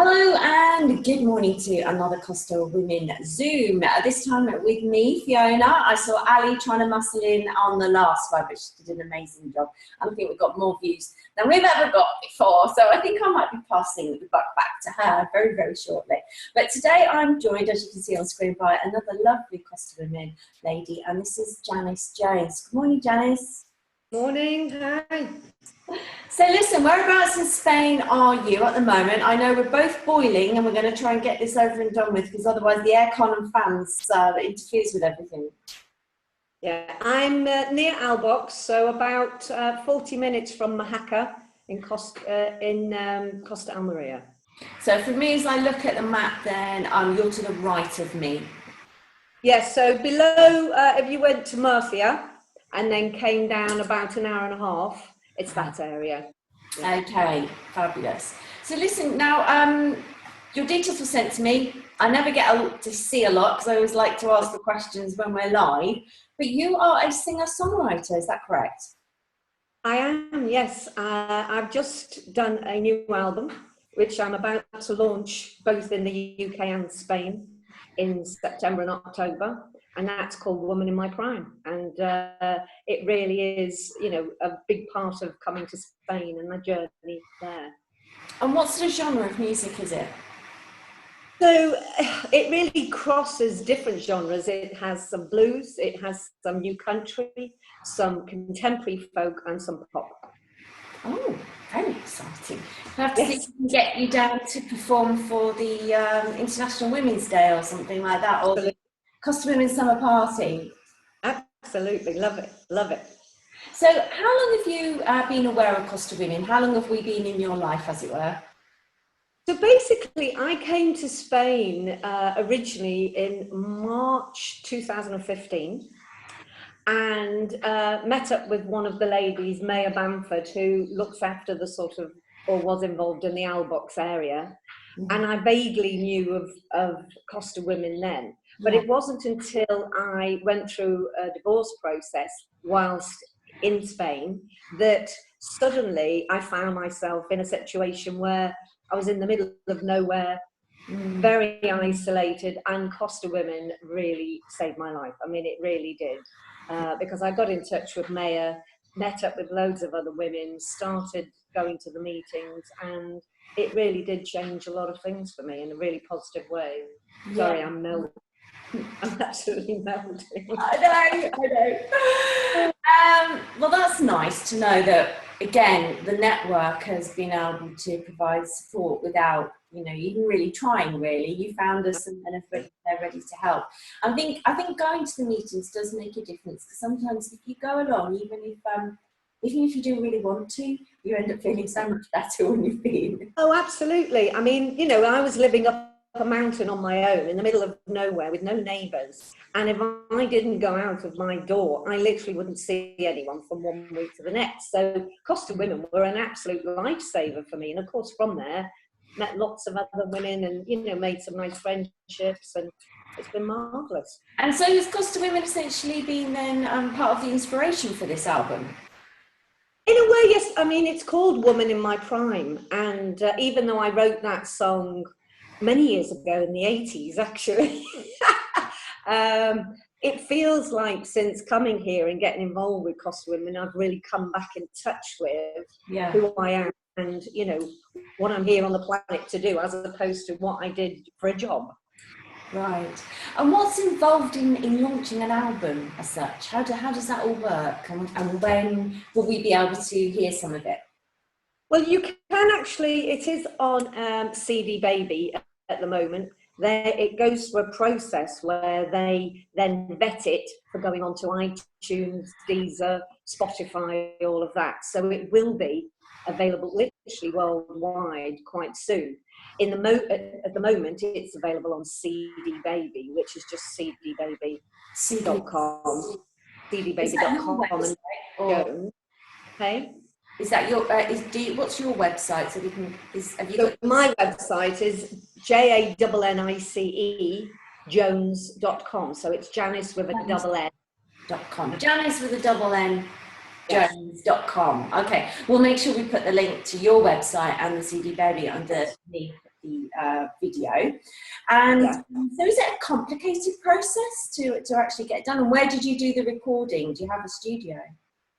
Hello and good morning to another Costa Women Zoom. This time with me, Fiona. I saw Ali trying to muscle in on the last one, but she did an amazing job. I think we've got more views than we've ever got before, so I think I might be passing the buck back to her very, very shortly. But today I'm joined, as you can see on screen, by another lovely Costa Women lady, and this is Jannice Jones. Good morning, Jannice. Morning, hi. So listen, whereabouts in Spain are you at the moment? I know we're both boiling and we're going to try and get this over and done with because otherwise the aircon and fans interferes with everything. Yeah, I'm near Albox, so about 40 minutes from Majaca in Costa Almeria. So for me, as I look at the map then, you're to the right of me. Yes, so below, if you went to Murcia and then came down about an hour and a half, it's that area. Yeah. Okay, fabulous. So listen, now your details were sent to me. I never get to see a lot because I always like to ask the questions when we're live, but you are a singer-songwriter, is that correct? I am, yes. I've just done a new album, which I'm about to launch both in the UK and Spain in September and October, and that's called Woman in My Prime. And it really is, you know, a big part of coming to Spain and my journey there. And what sort of genre of music is it? So it really crosses different genres. It has some blues, it has some new country, some contemporary folk, and some pop. Oh, very exciting. I have to see if we can get you down to perform for the International Women's Day or something like that, or the Costa Women Summer Party. Absolutely, love it, love it. So how long have you been aware of Costa Women? How long have we been in your life, as it were? So basically, I came to Spain originally in March 2015 and met up with one of the ladies, Maya Bamford, who looks after the sort of, or was involved in the Albox area. Mm-hmm. And I vaguely knew of Costa Women then, but it wasn't until I went through a divorce process whilst in Spain that suddenly I found myself in a situation where I was in the middle of nowhere, very isolated, and Costa Women really saved my life. I mean, it really did. Because I got in touch with Maya, met up with loads of other women, started going to the meetings, and it really did change a lot of things for me in a really positive way. Yeah. Sorry, I'm melting. I'm absolutely melting. I know. Well, that's nice to know that, again, the network has been able to provide support without, you know, even really trying, really. You found us and they're ready to help. I think going to the meetings does make a difference, because sometimes if you go along, even if you do really want to, you end up feeling so much better when you've been. Oh, absolutely. I mean, you know, I was living up a mountain on my own in the middle of nowhere with no neighbours, and if I didn't go out of my door, I literally wouldn't see anyone from one week to the next. So Costa Women were an absolute lifesaver for me, and of course from there met lots of other women and, you know, made some nice friendships, and it's been marvellous. And so has Costa Women essentially been then part of the inspiration for this album? In a way, yes. I mean, it's called Woman in My Prime, and even though I wrote that song many years ago in the 80s, actually, it feels like since coming here and getting involved with Costa Women, I've really come back in touch with who I am and, you know, what I'm here on the planet to do, as opposed to what I did for a job. Right. And what's involved in launching an album as such? How does that all work? And when will we be able to hear some of it? Well, you can actually, it is on CD Baby at the moment. It goes through a process where they then vet it for going on to iTunes, Deezer, Spotify, all of that. So it will be available literally worldwide quite soon. At the moment, it's available on CD Baby, which is just cdbaby.com. cdbaby.com. Hey? Is that your? What's your website? So we can. My website is JANNICE Jones.com. So it's Jannice with a double N. .com. Jannice with a double N. Jones.com. Okay, we'll make sure we put the link to your website and the CD Baby underneath the video. And so is it a complicated process to actually get done? And where did you do the recording? Do you have a studio?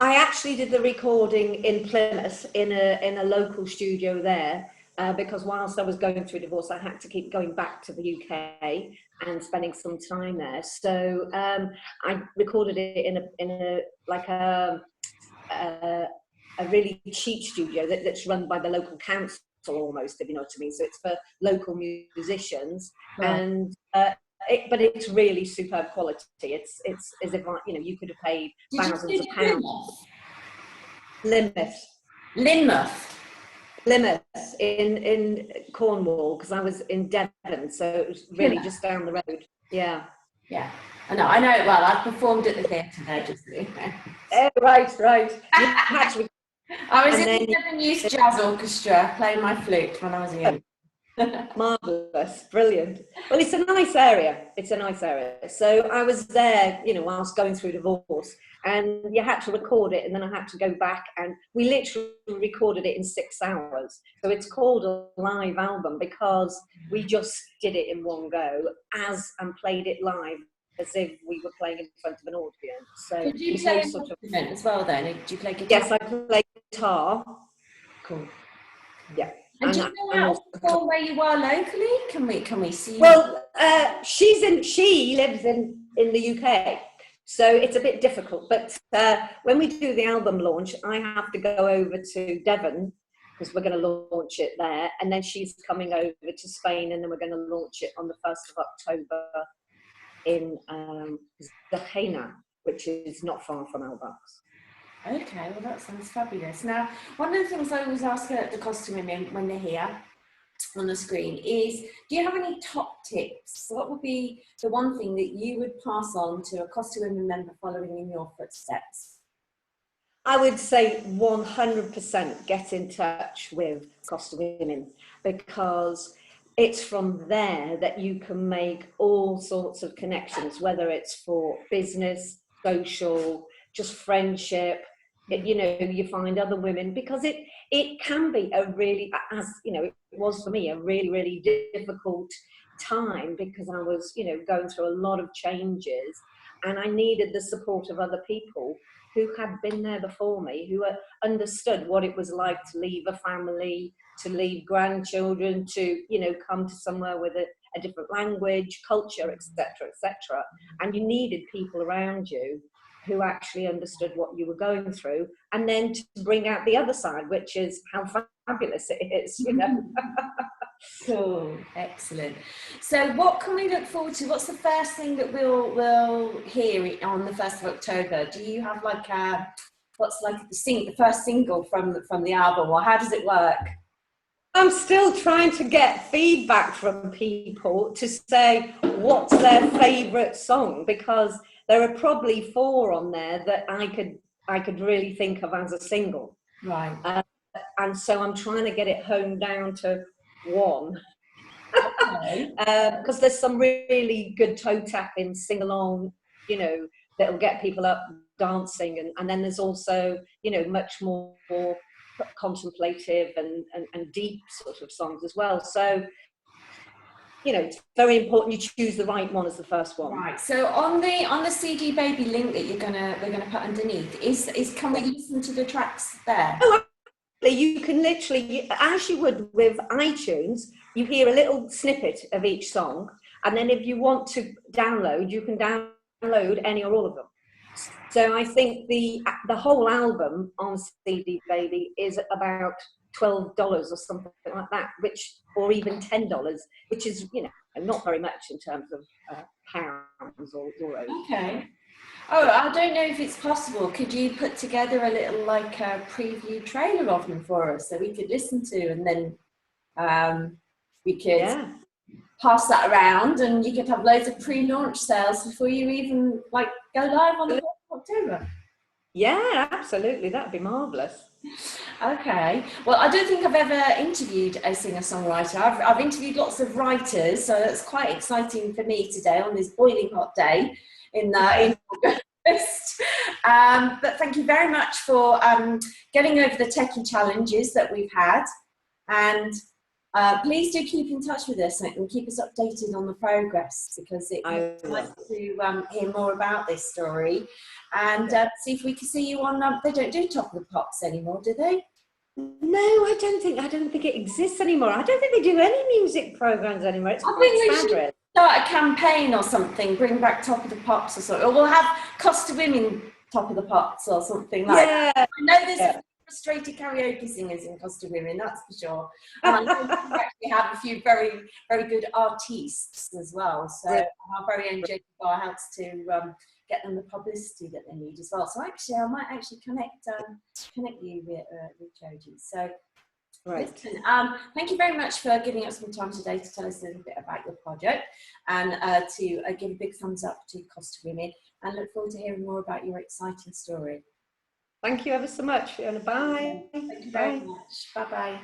I actually did the recording in Plymouth in a local studio there, because whilst I was going through divorce, I had to keep going back to the UK and spending some time there. So I recorded it in a really cheap studio that's run by the local council almost, if you know what I mean. So it's for local musicians, and but it's really superb quality. It's as if, you know, you could have paid thousands of pounds. Plymouth in Cornwall, because I was in Devon, so it was really just down the road. Yeah. I know it well. I've performed at the theatre there, just so you know. Right. I was in the Devon Youth Jazz Orchestra playing my flute when I was young. Marvellous, brilliant. Well, it's a nice area. So I was there, you know, whilst going through divorce, and you had to record it, and then I had to go back, and we literally recorded it in 6 hours. So it's called a live album because we just did it in one go and played it live as if we were playing in front of an audience. So did you play an instrument as well then? Did you play guitar? Yes, I play guitar. Cool. Yeah. And do you know how to perform where you are locally? Can we see? Well, she lives in the UK, so it's a bit difficult. But when we do the album launch, I have to go over to Devon because we're going to launch it there, and then she's coming over to Spain, and then we're going to launch it on the 1st of October in Zajena, which is not far from Albax. Okay, well that sounds fabulous. Now, one of the things I always ask the Costa Women when they're here on the screen is, do you have any top tips? What would be the one thing that you would pass on to a Costa Women member following in your footsteps? I would say 100% get in touch with Costa Women, because it's from there that you can make all sorts of connections, whether it's for business, social, just friendship. You know, you find other women, because it can be a really, as you know, it was for me, a really, really difficult time, because I was, you know, going through a lot of changes, and I needed the support of other people who had been there before me, who understood what it was like to leave a family, to leave grandchildren, to, you know, come to somewhere with a different language, culture, etc., etc. And you needed people around you who actually understood what you were going through, and then to bring out the other side, which is how fabulous it is, you know. Cool, excellent. So what can we look forward to? What's the first thing that we'll hear on the 1st of October? Do you have like what's like the first single from the album, or how does it work? I'm still trying to get feedback from people to say what's their favourite song, because there are probably 4 on there that I could really think of as a single. Right. And so I'm trying to get it honed down to 1. Okay. Because there's some really good toe tapping, sing along, you know, that'll get people up dancing, and then there's also, you know, much more contemplative and deep sort of songs as well. So, you know, it's very important you choose the right one as the first one. Right. So on the CD Baby link that we're gonna put underneath, can we listen to the tracks there? Oh, you can literally, as you would with iTunes, you hear a little snippet of each song, and then if you want to download, you can download any or all of them. So I think the whole album on CD Baby is about $12 or something like that, or even $10, which is, you know, not very much in terms of pounds or euros. Okay. Oh, I don't know if it's possible. Could you put together a little like a preview trailer of them for us so we could listen to, and then we could pass that around, and you could have loads of pre-launch sales before you even like go live on the 4th of October. Yeah, absolutely. That'd be marvellous. Okay. Well, I don't think I've ever interviewed a singer-songwriter. I've interviewed lots of writers, so that's quite exciting for me today on this boiling hot day in August. But thank you very much for getting over the techie challenges that we've had, and Please do keep in touch with us and keep us updated on the progress, because it's nice to hear more about this story, and see if we can see you on. They don't do Top of the Pops anymore, do they? No, I don't think it exists anymore. I don't think they do any music programs anymore. It's I think we sad, should start a campaign or something, bring back Top of the Pops or something, or we'll have Costa Women Top of the Pops or something like that. I know there's a frustrated karaoke singers in Costa Women, that's for sure. And I know we actually have a few very, very good artists as well. So our very own Jennifer helps to get them the publicity that they need as well. So actually, I might actually connect you with Joji. So listen, thank you very much for giving us some time today to tell us a little bit about your project, and to give a big thumbs up to Costa Women, and look forward to hearing more about your exciting story. Thank you ever so much, Fiona. Bye. Thank you very much. Bye-bye.